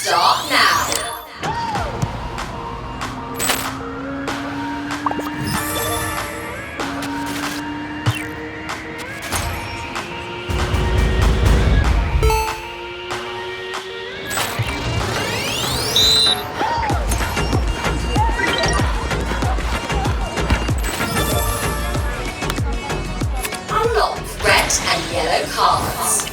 Start now. Unlock red and yellow cards.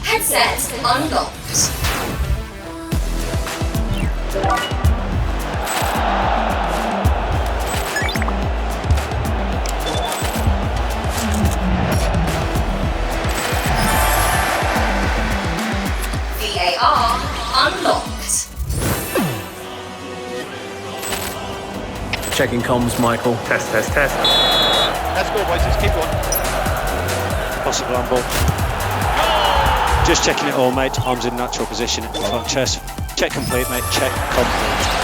Headset unlocked. VAR unlocked. Checking comms, Michael. Test. Let's go, boys. Let's keep going. Possible on ball. Just checking it all, mate. Arms in natural position. Front chest. Check complete, mate. Check complete.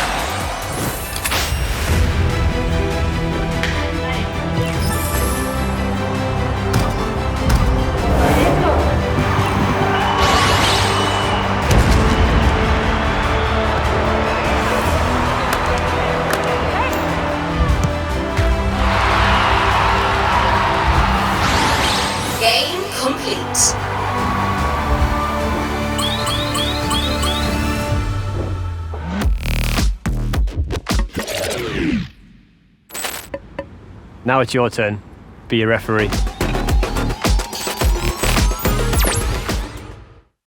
Game complete. Now it's your turn. Be a referee.